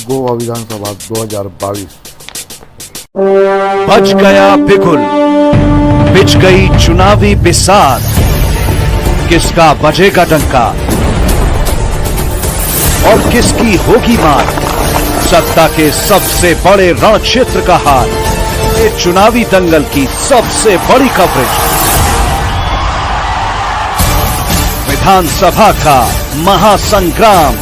गोवा विधानसभा 2022। बज गया बिगुल, बिछ गई चुनावी बिसात, किसका बजेगा डंका और किसकी होगी मात, सत्ता के सबसे बड़े रण क्षेत्र का हाल, ये चुनावी दंगल की सबसे बड़ी कवरेज, विधानसभा का महासंग्राम।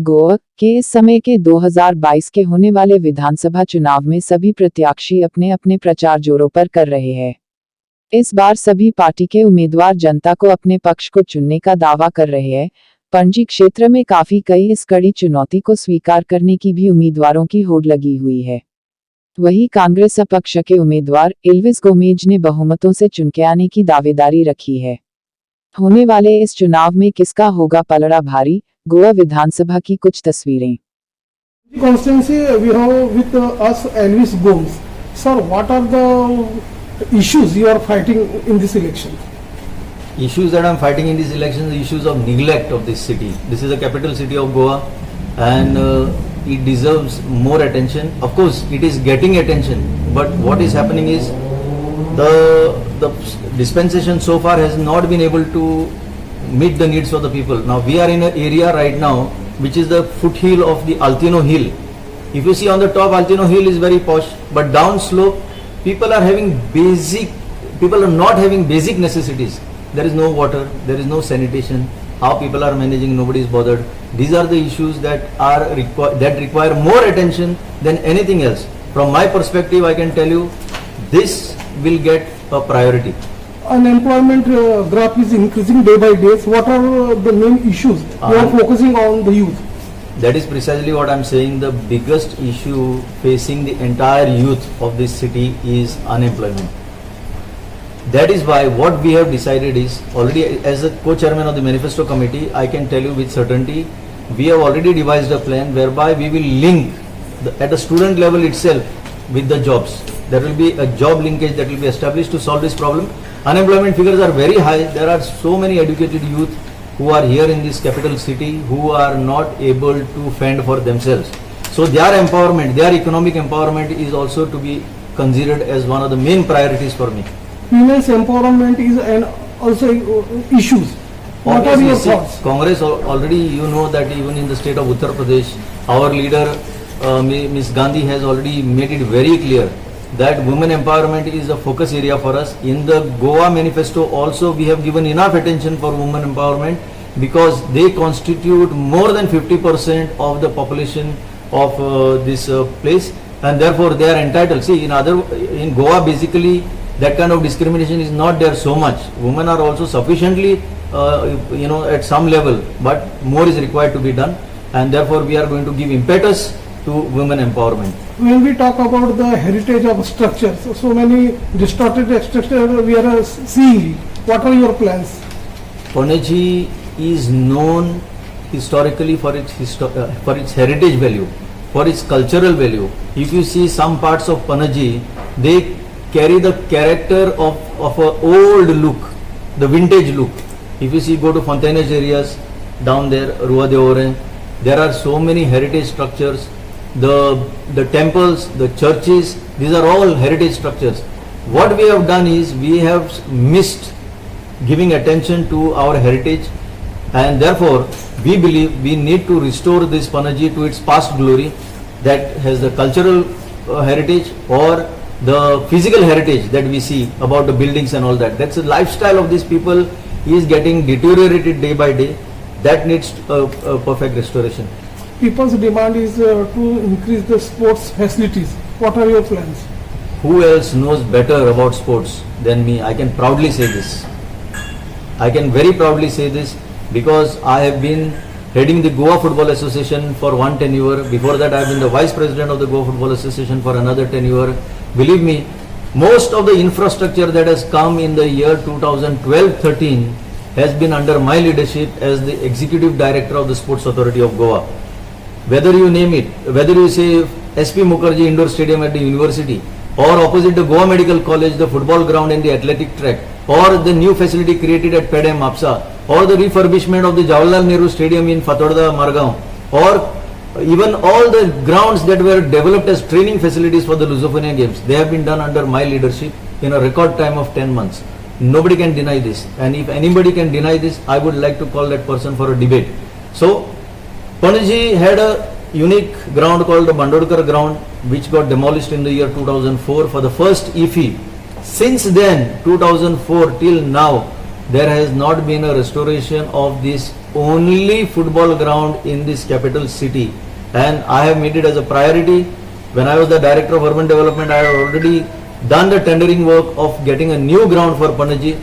गोवा के इस समय के 2022 के होने वाले विधानसभा चुनाव में सभी प्रत्याशी अपने अपने प्रचार जोरों पर कर रहे हैं। इस बार सभी पार्टी के उम्मीदवार जनता को अपने पक्ष को चुनने का दावा कर रहे हैं। पणजी क्षेत्र में काफी कई इस कड़ी चुनौती को स्वीकार करने की भी उम्मीदवारों की होड़ लगी हुई है। वहीं कांग्रेस पक्ष के उम्मीदवार एल्विस गोमेज ने बहुमतों से चुनके आने की दावेदारी रखी है। होने वाले इस चुनाव में किसका होगा पलड़ा भारी, गोवा विधानसभा की कुछ तस्वीरें। Constituency we have with us Elvis Gomes. Sir, what are the issues you are fighting in this election? Issues that I am fighting in this election are issues of neglect of this city. This is the capital city of Goa, and it deserves more attention. Of course, it is getting attention, but what is happening is the dispensation so far has not been able to meet the needs of the people. Now we are in an area right now which is the foothill of the Altino Hill. If you see on the top, Altino Hill is very posh, but down slope people are not having basic necessities. There is no water, there is no sanitation. How people are managing, nobody is bothered. These are the issues that require more attention than anything else. From my perspective, I can tell you this will get a priority. Unemployment graph is increasing day by day. What are the main issues you are focusing on the youth? That is precisely what I am saying. The biggest issue facing the entire youth of this city is unemployment. That is why what we have decided is, already as a co-chairman of the manifesto committee, I can tell you with certainty, we have already devised a plan whereby we will link at the student level itself with the jobs. There will be a job linkage that will be established to solve this problem. Unemployment figures are very high. There are so many educated youth who are here in this capital city who are not able to fend for themselves. So their empowerment, their economic empowerment is also to be considered as one of the main priorities for me. Women's empowerment is also issues. What are your thoughts? Congress already, you know that even in the state of Uttar Pradesh, our leader Ms. Gandhi has already made it very clear that women empowerment is a focus area for us. In the Goa manifesto also we have given enough attention for women empowerment because they constitute more than 50% of the population of this place, and therefore they are entitled. See, in Goa basically that kind of discrimination is not there so much. Women are also sufficiently at some level, but more is required to be done, and therefore we are going to give impetus to women empowerment. When we talk about the heritage of structures, so many distorted structures we are seeing. What are your plans? Panaji is known historically for its heritage value, for its cultural value. If you see some parts of Panaji, they carry the character of an old look, the vintage look. If you see, go to Fontainage areas down there, Rua de Ore, there are so many heritage structures. The temples, the churches, these are all heritage structures. What we have done is we have missed giving attention to our heritage, and therefore we believe we need to restore this Panaji to its past glory that has the cultural heritage or the physical heritage that we see about the buildings and all that. That's the lifestyle of these people is getting deteriorated day by day. That needs a perfect restoration. People's demand is to increase the sports facilities. What are your plans? Who else knows better about sports than me? I can proudly say this. I can very proudly say this because I have been heading the Goa Football Association for one tenure. Before that I have been the Vice President of the Goa Football Association for another tenure. Believe me, most of the infrastructure that has come in the year 2012-13 has been under my leadership as the Executive Director of the Sports Authority of Goa. Whether you name it, whether you say SP Mukherjee Indoor Stadium at the university, or opposite the Goa Medical College, the football ground and the athletic track, or the new facility created at Pedem Apsa, or the refurbishment of the Jawaharlal Nehru Stadium in Fatorda, Margaon, or even all the grounds that were developed as training facilities for the Lusophonia Games, they have been done under my leadership in a record time of 10 months. Nobody can deny this, and if anybody can deny this, I would like to call that person for a debate. So, Panaji had a unique ground called the Bandodkar ground, which got demolished in the year 2004 for the first EFI. Since then, 2004 till now, there has not been a restoration of this only football ground in this capital city, and I have made it as a priority. When I was the Director of Urban Development, I have already done the tendering work of getting a new ground for Panaji.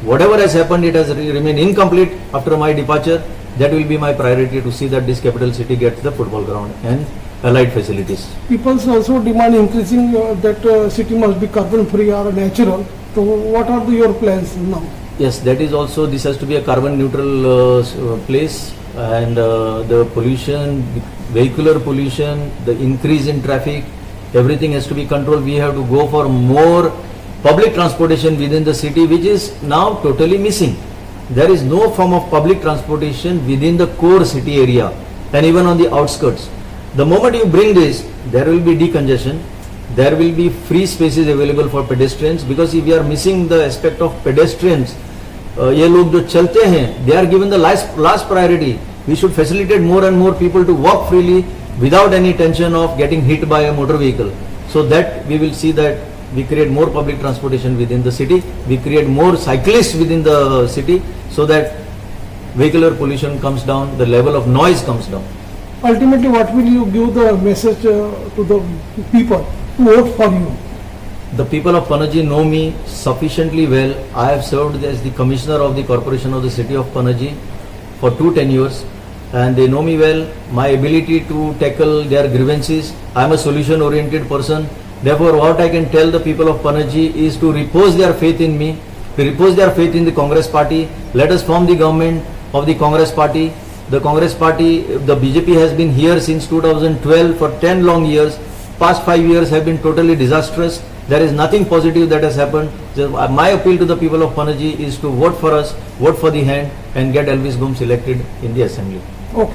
Whatever has happened, it has remained incomplete after my departure. That will be my priority, to see that this capital city gets the football ground and allied facilities. People also demand increasing that city must be carbon free or natural. So what are your plans now? Yes, that is also, this has to be a carbon neutral place, and the pollution, vehicular pollution, the increase in traffic, everything has to be controlled. We have to go for more public transportation within the city, which is now totally missing. There is no form of public transportation within the core city area and even on the outskirts. The moment you bring this, there will be decongestion, there will be free spaces available for pedestrians, because if we are missing the aspect of pedestrians, ये लोग जो चलते हैं, they are given the last priority. We should facilitate more and more people to walk freely without any tension of getting hit by a motor vehicle. So that we will see that we create more public transportation within the city, we create more cyclists within the city, so that vehicular pollution comes down, the level of noise comes down. Ultimately, what will you give the message to the people to vote for you? The people of Panaji know me sufficiently well. I have served as the Commissioner of the Corporation of the City of Panaji for 2 tenures, and they know me well. My ability to tackle their grievances, I am a solution oriented person. Therefore, what I can tell the people of Panaji is to repose their faith in me, to repose their faith in the Congres Party. Let us form the government of the Congres Party. The Congres Party, the BJP has been here since 2012 for 10 long years. Past 5 years have been totally disastrous. There is nothing positive that has happened. My appeal to the people of Panaji is to vote for us, vote for the hand, and get Elvis Gomes elected in the assembly. Okay.